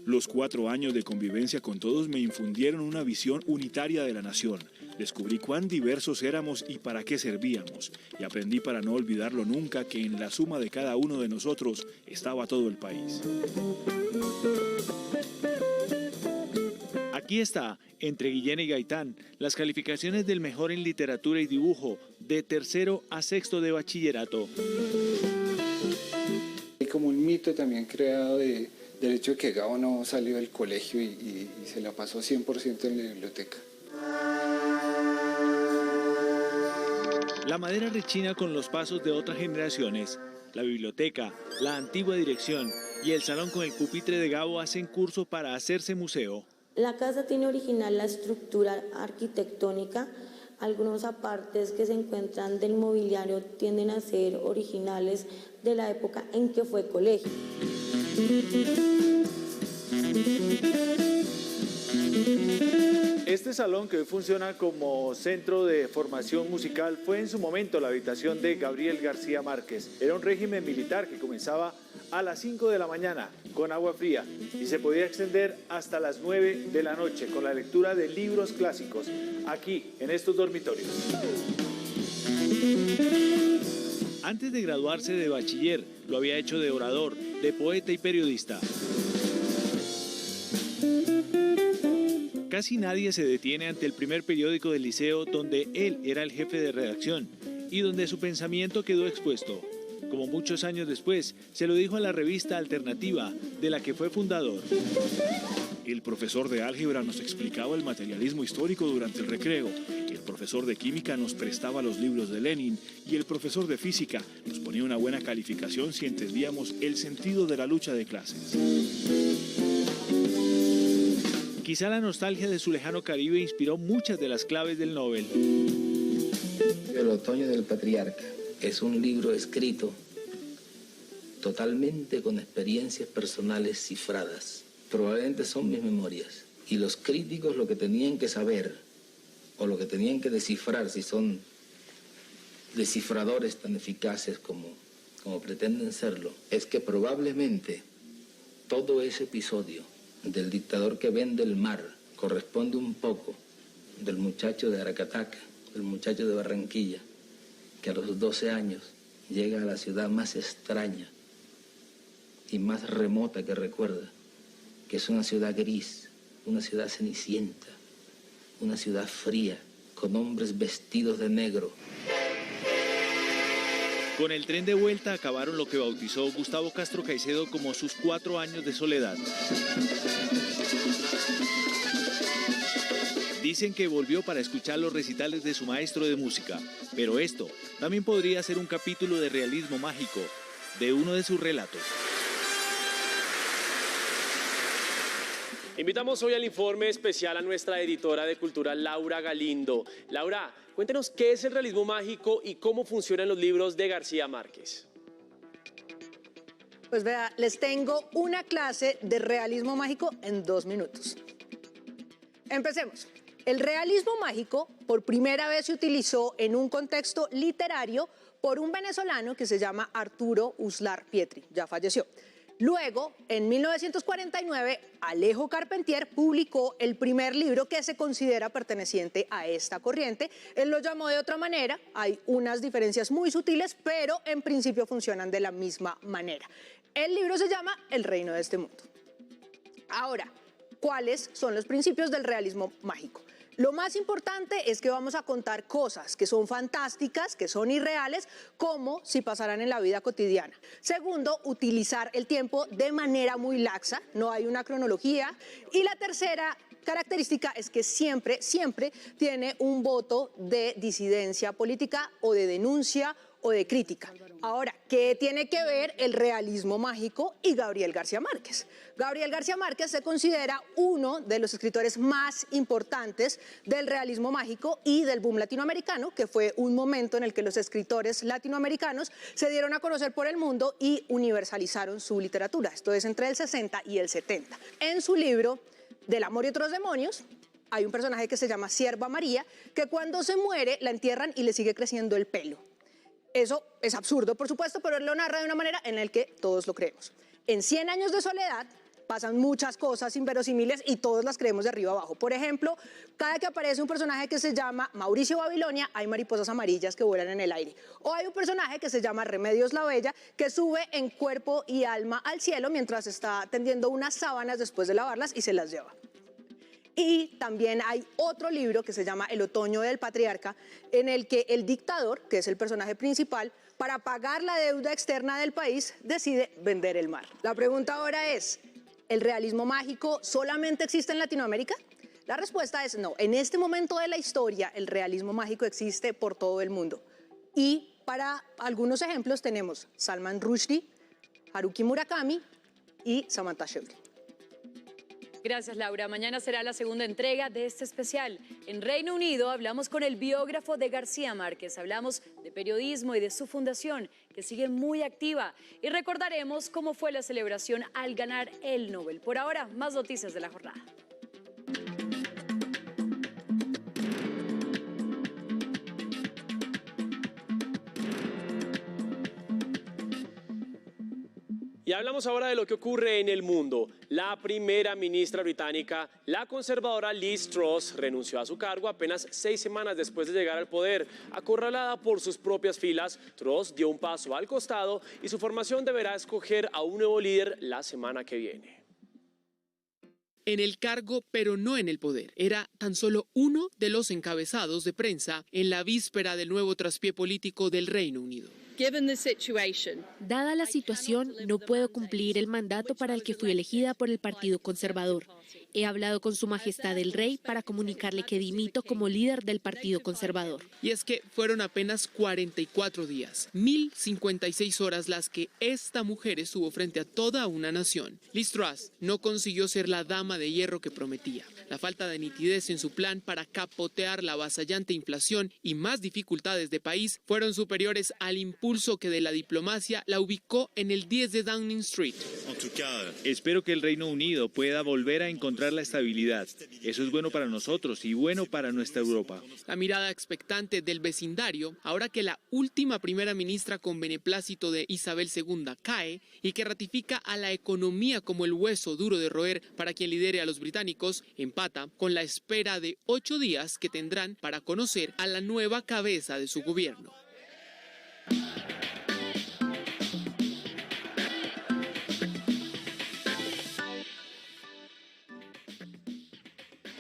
Los 4 años de convivencia con todos me infundieron una visión unitaria de la nación. Descubrí cuán diversos éramos y para qué servíamos. Y aprendí para no olvidarlo nunca que en la suma de cada uno de nosotros estaba todo el país. Aquí está, entre Guillén y Gaitán, las calificaciones del mejor en literatura y dibujo de tercero a sexto de bachillerato. Hay como un mito también creado del hecho de que Gabo no salió del colegio y se la pasó 100% en la biblioteca. La madera rechina con los pasos de otras generaciones. La biblioteca, la antigua dirección y el salón con el pupitre de Gabo hacen curso para hacerse museo. La casa tiene original la estructura arquitectónica. Algunos apartes que se encuentran del mobiliario tienden a ser originales de la época en que fue colegio. Este salón, que hoy funciona como centro de formación musical, fue en su momento la habitación de Gabriel García Márquez. Era un régimen militar que comenzaba a las 5 de la mañana con agua fría y se podía extender hasta las 9 de la noche con la lectura de libros clásicos aquí en estos dormitorios. Antes de graduarse de bachiller, lo había hecho de orador, de poeta y periodista. Casi nadie se detiene ante el primer periódico del liceo donde él era el jefe de redacción y donde su pensamiento quedó expuesto. Como muchos años después, se lo dijo a la revista Alternativa, de la que fue fundador. El profesor de álgebra nos explicaba el materialismo histórico durante el recreo, el profesor de química nos prestaba los libros de Lenin y el profesor de física nos ponía una buena calificación si entendíamos el sentido de la lucha de clases. Quizá la nostalgia de su lejano Caribe inspiró muchas de las claves del Nobel. El otoño del patriarca es un libro escrito totalmente con experiencias personales cifradas. Probablemente son mis memorias. Y los críticos lo que tenían que saber, o lo que tenían que descifrar, si son descifradores tan eficaces como pretenden serlo, es que probablemente todo ese episodio del dictador que vende el mar corresponde un poco del muchacho de Aracataca, del muchacho de Barranquilla, que a los 12 años llega a la ciudad más extraña y más remota que recuerda, que es una ciudad gris, una ciudad cenicienta, una ciudad fría, con hombres vestidos de negro. Con el tren de vuelta acabaron lo que bautizó Gustavo Castro Caicedo como sus 4 años de soledad. Dicen que volvió para escuchar los recitales de su maestro de música, pero esto también podría ser un capítulo de realismo mágico de uno de sus relatos. Invitamos hoy al informe especial a nuestra editora de cultura, Laura Galindo. Laura, cuéntenos qué es el realismo mágico y cómo funcionan los libros de García Márquez. Pues vea, les tengo una clase de realismo mágico en 2 minutos. Empecemos. El realismo mágico por primera vez se utilizó en un contexto literario por un venezolano que se llama Arturo Uslar Pietri, ya falleció. Luego, en 1949, Alejo Carpentier publicó el primer libro que se considera perteneciente a esta corriente. Él lo llamó de otra manera, hay unas diferencias muy sutiles, pero en principio funcionan de la misma manera. El libro se llama El reino de este mundo. Ahora, ¿cuáles son los principios del realismo mágico? Lo más importante es que vamos a contar cosas que son fantásticas, que son irreales, como si pasaran en la vida cotidiana. Segundo, utilizar el tiempo de manera muy laxa, no hay una cronología. Y la tercera característica es que siempre tiene un voto de disidencia política o de denuncia o de crítica. Ahora, ¿qué tiene que ver el realismo mágico y Gabriel García Márquez? Gabriel García Márquez se considera uno de los escritores más importantes del realismo mágico y del boom latinoamericano, que fue un momento en el que los escritores latinoamericanos se dieron a conocer por el mundo y universalizaron su literatura. Esto es entre el 60 y el 70. En su libro Del amor y otros demonios, hay un personaje que se llama Sierva María, que cuando se muere la entierran y le sigue creciendo el pelo. Eso es absurdo, por supuesto, pero él lo narra de una manera en la que todos lo creemos. En 100 años de soledad pasan muchas cosas inverosímiles y todos las creemos de arriba abajo. Por ejemplo, cada que aparece un personaje que se llama Mauricio Babilonia, hay mariposas amarillas que vuelan en el aire. O hay un personaje que se llama Remedios la Bella, que sube en cuerpo y alma al cielo mientras está tendiendo unas sábanas después de lavarlas y se las lleva. Y también hay otro libro que se llama El otoño del patriarca, en el que el dictador, que es el personaje principal, para pagar la deuda externa del país, decide vender el mar. La pregunta ahora es, ¿el realismo mágico solamente existe en Latinoamérica? La respuesta es no. En este momento de la historia, el realismo mágico existe por todo el mundo. Y para algunos ejemplos tenemos Salman Rushdie, Haruki Murakami y Samantha Schweblin. Gracias, Laura. Mañana será la segunda entrega de este especial. En Reino Unido hablamos con el biógrafo de García Márquez. Hablamos de periodismo y de su fundación, que sigue muy activa. Y recordaremos cómo fue la celebración al ganar el Nobel. Por ahora, más noticias de la jornada. Y hablamos ahora de lo que ocurre en el mundo. La primera ministra británica, la conservadora Liz Truss, renunció a su cargo apenas 6 semanas después de llegar al poder. Acorralada por sus propias filas, Truss dio un paso al costado y su formación deberá escoger a un nuevo líder la semana que viene. En el cargo, pero no en el poder. Era tan solo uno de los encabezados de prensa en la víspera del nuevo traspié político del Reino Unido. Dada la situación, no puedo cumplir el mandato para el que fui elegida por el Partido Conservador. He hablado con Su Majestad el Rey para comunicarle que dimito como líder del Partido Conservador. Y es que fueron apenas 44 días, 1056 horas las que esta mujer estuvo frente a toda una nación. Liz Truss no consiguió ser la dama de hierro que prometía. La falta de nitidez en su plan para capotear la avasallante inflación y más dificultades de país fueron superiores al impulso que de la diplomacia la ubicó en el 10 de Downing Street. Espero que el Reino Unido pueda volver a encontrar la estabilidad. Eso es bueno para nosotros y bueno para nuestra Europa. La mirada expectante del vecindario, ahora que la última primera ministra con beneplácito de Isabel II cae y que ratifica a la economía como el hueso duro de roer para quien lidere a los británicos, empata con la espera de 8 días que tendrán para conocer a la nueva cabeza de su gobierno.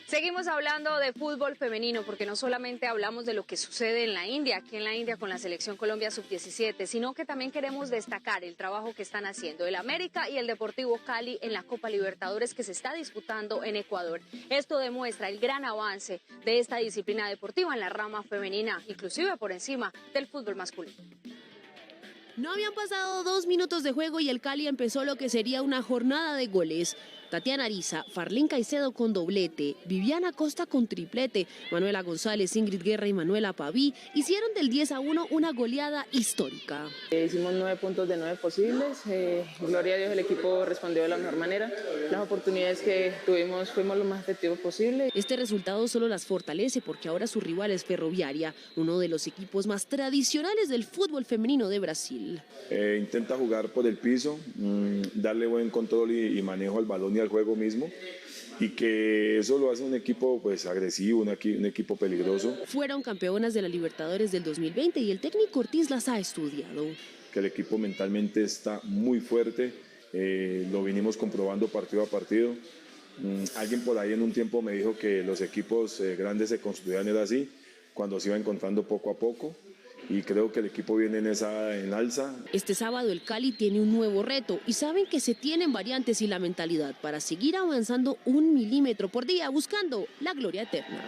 Seguimos hablando de fútbol femenino porque no solamente hablamos de lo que sucede en la India, aquí en la India con la selección Colombia sub-17, sino que también queremos destacar el trabajo que están haciendo el América y el Deportivo Cali en la Copa Libertadores que se está disputando en Ecuador. Esto demuestra el gran avance de esta disciplina deportiva en la rama femenina, inclusive por encima del fútbol masculino. No habían pasado 2 minutos de juego y el Cali empezó lo que sería una jornada de goles. Tatiana Ariza, Farlín Caicedo con doblete, Viviana Costa con triplete, Manuela González, Ingrid Guerra y Manuela Paví hicieron del 10-1 una goleada histórica. Hicimos 9 puntos de 9 posibles, gloria a Dios el equipo respondió de la mejor manera, las oportunidades que tuvimos fuimos lo más efectivos posible. Este resultado solo las fortalece porque ahora su rival es Ferroviaria, uno de los equipos más tradicionales del fútbol femenino de Brasil. Intenta jugar por el piso, darle buen control y manejo al balón y al juego mismo, y que eso lo hace un equipo pues agresivo, un equipo peligroso. Fueron campeonas de la Libertadores del 2020 y el técnico Ortiz las ha estudiado. Que el equipo mentalmente está muy fuerte, lo vinimos comprobando partido a partido. Alguien por ahí en un tiempo me dijo que los equipos grandes se construían era así, cuando se iba encontrando poco a poco. Y creo que el equipo viene en alza. Este sábado el Cali tiene un nuevo reto y saben que se tienen variantes y la mentalidad para seguir avanzando 1 milímetro por día buscando la gloria eterna.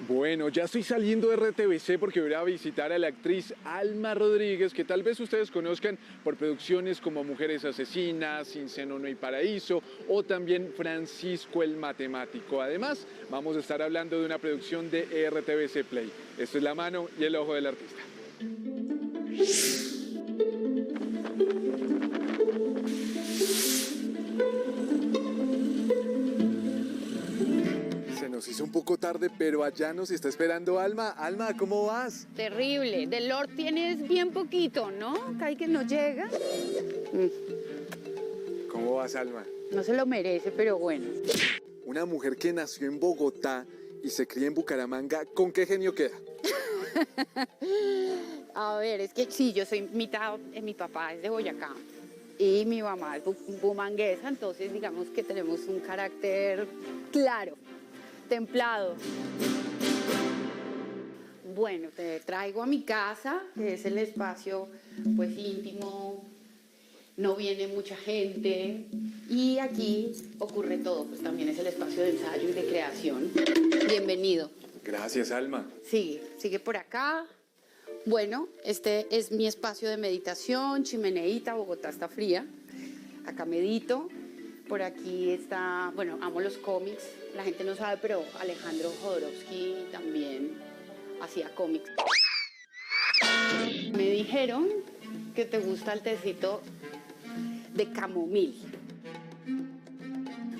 Bueno, ya estoy saliendo de RTBC porque voy a visitar a la actriz Alma Rodríguez, que tal vez ustedes conozcan por producciones como Mujeres Asesinas, Sin Seno No Hay Paraíso o también Francisco el Matemático. Además, vamos a estar hablando de una producción de RTBC Play. Esto es La Mano y el Ojo del Artista. nos hizo un poco tarde, pero allá nos está esperando Alma. Alma, ¿cómo vas? Terrible. Del Lord tienes bien poquito, ¿no? Casi que no llega. ¿Cómo vas, Alma? No se lo merece, pero bueno. Una mujer que nació en Bogotá y se cría en Bucaramanga, ¿con qué genio queda? A ver, es que sí, yo soy mitad, mi papá es de Boyacá y mi mamá es bumanguesa, entonces digamos que tenemos un carácter claro, templado. Bueno, te traigo a mi casa, que es el espacio pues íntimo, no viene mucha gente y aquí ocurre todo, pues también es el espacio de ensayo y de creación. Bienvenido. Gracias, Alma. Sigue por acá. Bueno, este es mi espacio de meditación, chimeneita, Bogotá está fría. Acá medito. Por aquí está, bueno, amo los cómics. La gente no sabe, pero Alejandro Jodorowsky también hacía cómics. Me dijeron que te gusta el tecito de camomil.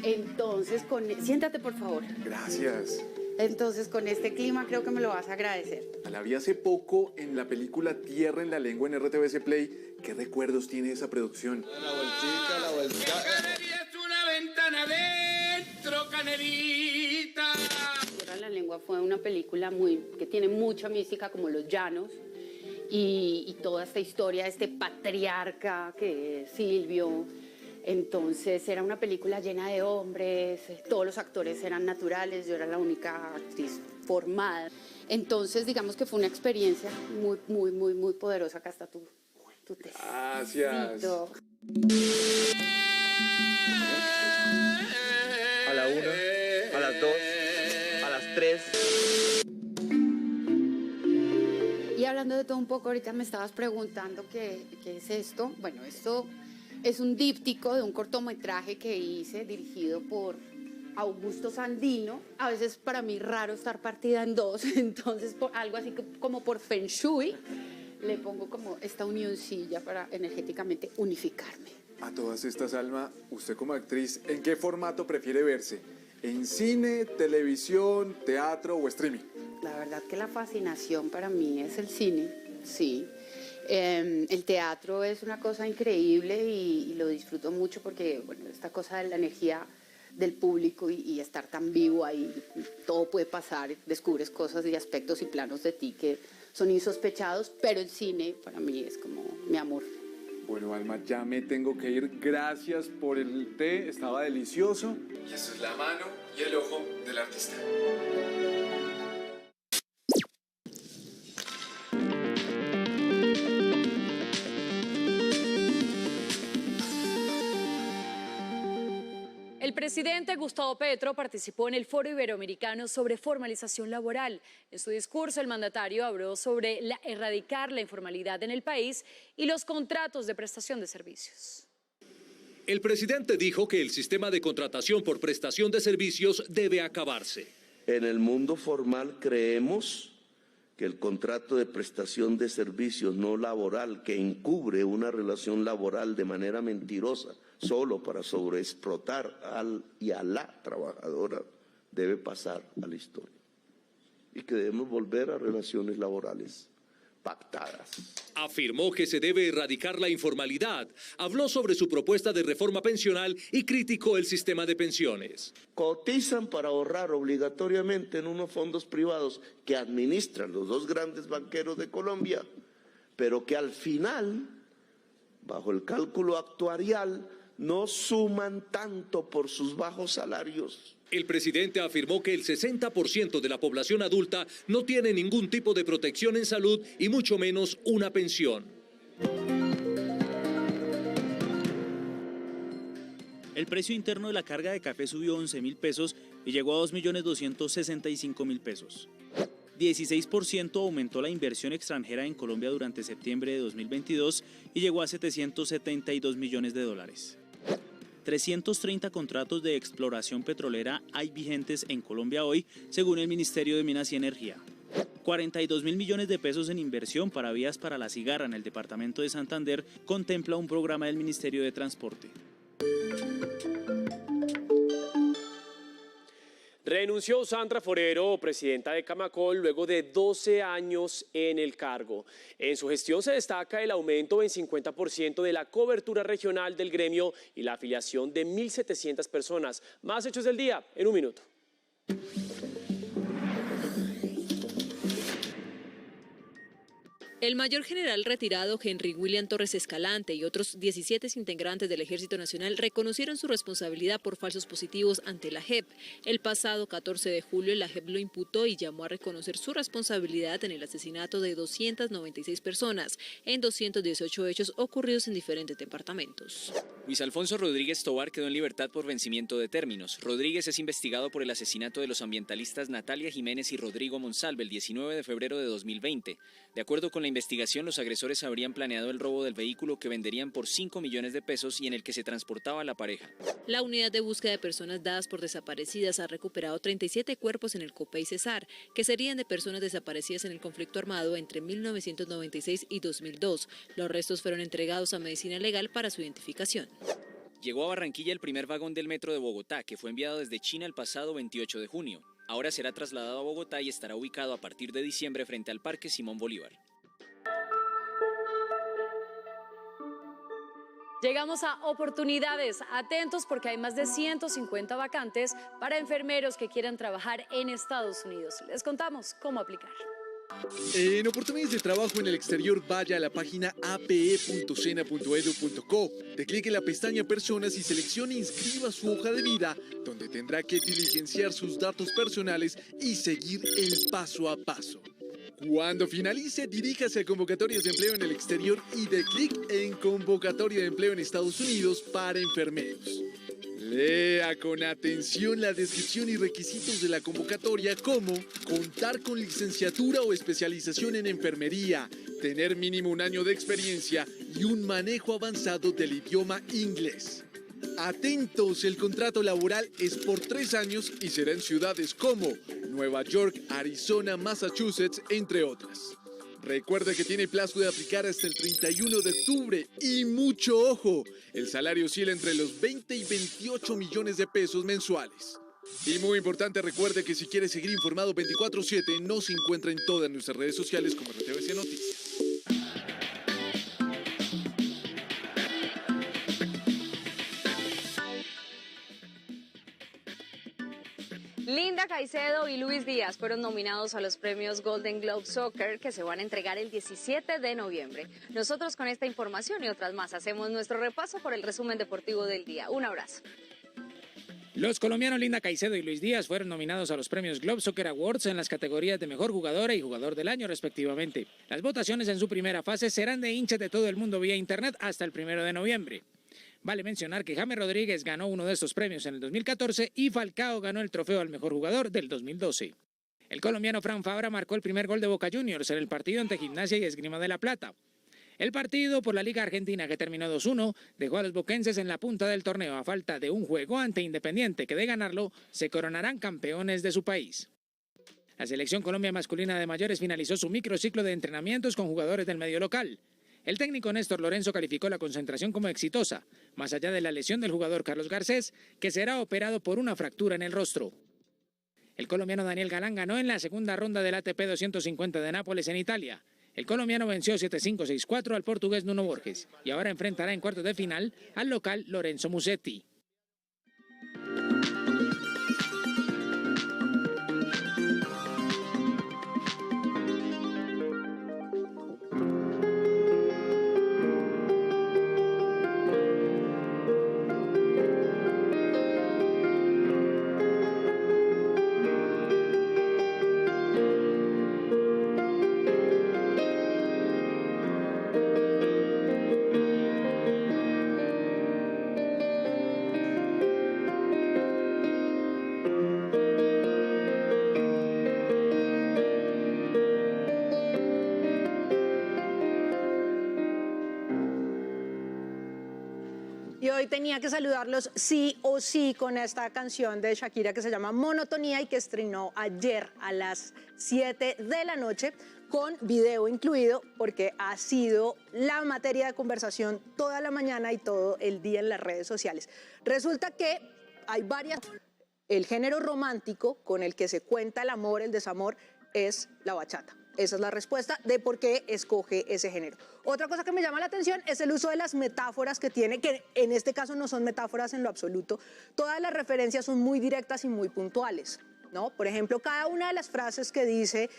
Entonces, siéntate por favor. Gracias. Entonces, con este clima creo que me lo vas a agradecer. La vi hace poco en la película Tierra en la Lengua en RTVC Play. ¿Qué recuerdos tiene esa producción? La vueltica. Canería es una ventana dentro, Canerita. Tierra en la Lengua fue una película que tiene mucha mística, como Los Llanos, y toda esta historia de este patriarca que es Silvio. Entonces era una película llena de hombres, todos los actores eran naturales, yo era la única actriz formada. Entonces digamos que fue una experiencia muy poderosa. Acá está tu tecito. Gracias. A la 1, a las 2, a las 3. Y hablando de todo un poco, ahorita me estabas preguntando qué es esto. Bueno, esto es un díptico de un cortometraje que hice dirigido por Augusto Sandino. A veces para mí raro estar partida en dos, entonces algo así como por Feng Shui le pongo como esta unioncilla para energéticamente unificarme. A todas estas, Alma, usted como actriz, ¿en qué formato prefiere verse? ¿En cine, televisión, teatro o streaming? La verdad que la fascinación para mí es el cine, sí. El teatro es una cosa increíble y lo disfruto mucho porque, bueno, esta cosa de la energía del público y estar tan vivo ahí, todo puede pasar, descubres cosas y aspectos y planos de ti que son insospechados, pero el cine para mí es como mi amor. Bueno, Alma, ya me tengo que ir. Gracias por el té, estaba delicioso. Y eso es la mano y el ojo del artista. El presidente Gustavo Petro participó en el Foro Iberoamericano sobre formalización laboral. En su discurso, el mandatario habló sobre erradicar la informalidad en el país y los contratos de prestación de servicios. El presidente dijo que el sistema de contratación por prestación de servicios debe acabarse. En el mundo formal creemos que el contrato de prestación de servicios no laboral que encubre una relación laboral de manera mentirosa solo para sobreexplotar al y a la trabajadora debe pasar a la historia y que debemos volver a relaciones laborales pactadas. Afirmó que se debe erradicar la informalidad, habló sobre su propuesta de reforma pensional y criticó el sistema de pensiones. Cotizan para ahorrar obligatoriamente en unos fondos privados que administran los dos grandes banqueros de Colombia, pero que al final, bajo el cálculo actuarial, no suman tanto por sus bajos salarios. El presidente afirmó que el 60% de la población adulta no tiene ningún tipo de protección en salud y mucho menos una pensión. El precio interno de la carga de café subió 11.000 pesos y llegó a 2.265.000 pesos. 16% aumentó la inversión extranjera en Colombia durante septiembre de 2022 y llegó a 772 millones de dólares. 330 contratos de exploración petrolera hay vigentes en Colombia hoy, según el Ministerio de Minas y Energía. 42.000 millones de pesos en inversión para vías para la Cigarra en el departamento de Santander contempla un programa del Ministerio de Transporte. Renunció Sandra Forero, presidenta de Camacol, luego de 12 años en el cargo. En su gestión se destaca el aumento en 50% de la cobertura regional del gremio y la afiliación de 1.700 personas. Más hechos del día en un minuto. El mayor general retirado Henry William Torres Escalante y otros 17 integrantes del Ejército Nacional reconocieron su responsabilidad por falsos positivos ante la JEP. El pasado 14 de julio la JEP lo imputó y llamó a reconocer su responsabilidad en el asesinato de 296 personas en 218 hechos ocurridos en diferentes departamentos. Luis Alfonso Rodríguez Tobar quedó en libertad por vencimiento de términos. Rodríguez es investigado por el asesinato de los ambientalistas Natalia Jiménez y Rodrigo Monsalve el 19 de febrero de 2020. De acuerdo con la investigación, los agresores habrían planeado el robo del vehículo que venderían por 5 millones de pesos y en el que se transportaba la pareja. La unidad de búsqueda de personas dadas por desaparecidas ha recuperado 37 cuerpos en el Copey Cesar, que serían de personas desaparecidas en el conflicto armado entre 1996 y 2002. Los restos fueron entregados a Medicina Legal para su identificación. Llegó a Barranquilla el primer vagón del metro de Bogotá, que fue enviado desde China el pasado 28 de junio. Ahora será trasladado a Bogotá y estará ubicado a partir de diciembre frente al Parque Simón Bolívar. Llegamos a oportunidades. Atentos porque hay más de 150 vacantes para enfermeros que quieran trabajar en Estados Unidos. Les contamos cómo aplicar. En oportunidades de trabajo en el exterior, vaya a la página ape.sena.edu.co. De clic en la pestaña Personas y seleccione Inscriba su hoja de vida, donde tendrá que diligenciar sus datos personales y seguir el paso a paso. Cuando finalice, diríjase a convocatorias de empleo en el exterior y dé clic en Convocatoria de empleo en Estados Unidos para enfermeros. Lea con atención la descripción y requisitos de la convocatoria, como contar con licenciatura o especialización en enfermería, tener mínimo 1 año de experiencia y un manejo avanzado del idioma inglés. Atentos, el contrato laboral es por 3 años y será en ciudades como Nueva York, Arizona, Massachusetts, entre otras. Recuerde que tiene plazo de aplicar hasta el 31 de octubre y mucho ojo, el salario oscila entre los 20 y 28 millones de pesos mensuales. Y muy importante, recuerde que si quiere seguir informado 24/7, nos encuentra en todas nuestras redes sociales como RTVC Noticias. Linda Caicedo y Luis Díaz fueron nominados a los premios Golden Globe Soccer que se van a entregar el 17 de noviembre. Nosotros con esta información y otras más hacemos nuestro repaso por el resumen deportivo del día. Un abrazo. Los colombianos Linda Caicedo y Luis Díaz fueron nominados a los premios Globe Soccer Awards en las categorías de Mejor Jugadora y Jugador del Año respectivamente. Las votaciones en su primera fase serán de hinchas de todo el mundo vía internet hasta el 1 de noviembre. Vale mencionar que James Rodríguez ganó uno de estos premios en el 2014 y Falcao ganó el trofeo al mejor jugador del 2012. El colombiano Fran Fabra marcó el primer gol de Boca Juniors en el partido ante Gimnasia y Esgrima de La Plata. El partido por la Liga Argentina, que terminó 2-1, dejó a los boquenses en la punta del torneo a falta de un juego ante Independiente, que de ganarlo se coronarán campeones de su país. La selección Colombia masculina de mayores finalizó su microciclo de entrenamientos con jugadores del medio local. El técnico Néstor Lorenzo calificó la concentración como exitosa, más allá de la lesión del jugador Carlos Garcés, que será operado por una fractura en el rostro. El colombiano Daniel Galán ganó en la segunda ronda del ATP 250 de Nápoles en Italia. El colombiano venció 7-5, 6-4 al portugués Nuno Borges y ahora enfrentará en cuartos de final al local Lorenzo Musetti. Y hoy tenía que saludarlos sí o sí con esta canción de Shakira que se llama Monotonía y que estrenó ayer a las 7 de la noche con video incluido, porque ha sido la materia de conversación toda la mañana y todo el día en las redes sociales. Resulta que hay varias el género romántico con el que se cuenta el amor, el desamor, es la bachata. Esa es la respuesta de por qué escoge ese género. Otra cosa que me llama la atención es el uso de las metáforas que tiene, que en este caso no son metáforas en lo absoluto. Todas las referencias son muy directas y muy puntuales, ¿no? Por ejemplo, cada una de las frases que dice...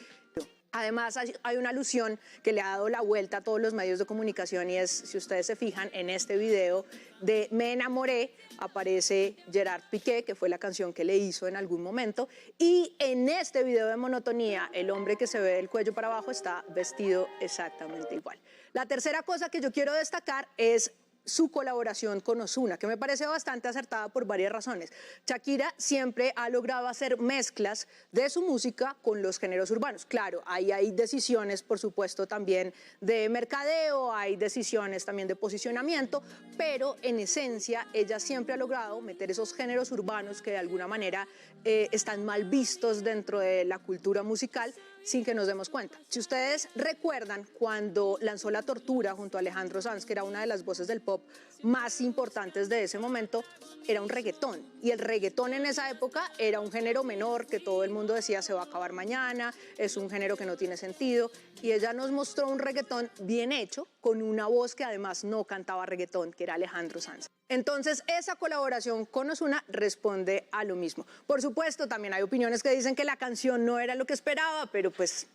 Además, hay una alusión que le ha dado la vuelta a todos los medios de comunicación y es, si ustedes se fijan, en este video de Me enamoré, aparece Gerard Piqué, que fue la canción que le hizo en algún momento, y en este video de Monotonía, el hombre que se ve del cuello para abajo está vestido exactamente igual. La tercera cosa que yo quiero destacar es su colaboración con Ozuna, que me parece bastante acertada por varias razones. Shakira siempre ha logrado hacer mezclas de su música con los géneros urbanos. Claro, ahí hay decisiones, por supuesto, también de mercadeo, hay decisiones también de posicionamiento, pero en esencia ella siempre ha logrado meter esos géneros urbanos que de alguna manera están mal vistos dentro de la cultura musical sin que nos demos cuenta. Si ustedes recuerdan, cuando lanzó La Tortura junto a Alejandro Sanz, que era una de las voces del pop más importantes de ese momento, era un reggaetón. Y el reggaetón en esa época era un género menor que todo el mundo decía se va a acabar mañana, es un género que no tiene sentido. Y ella nos mostró un reggaetón bien hecho, con una voz que además no cantaba reggaetón, que era Alejandro Sanz. Entonces, esa colaboración con Ozuna responde a lo mismo. Por supuesto, también hay opiniones que dicen que la canción no era lo que esperaba, pero pues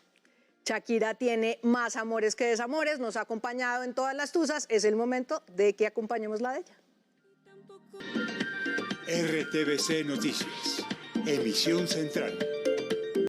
Shakira tiene más amores que desamores, nos ha acompañado en todas las tusas, es el momento de que acompañemos la de ella. RTBC Noticias, emisión central.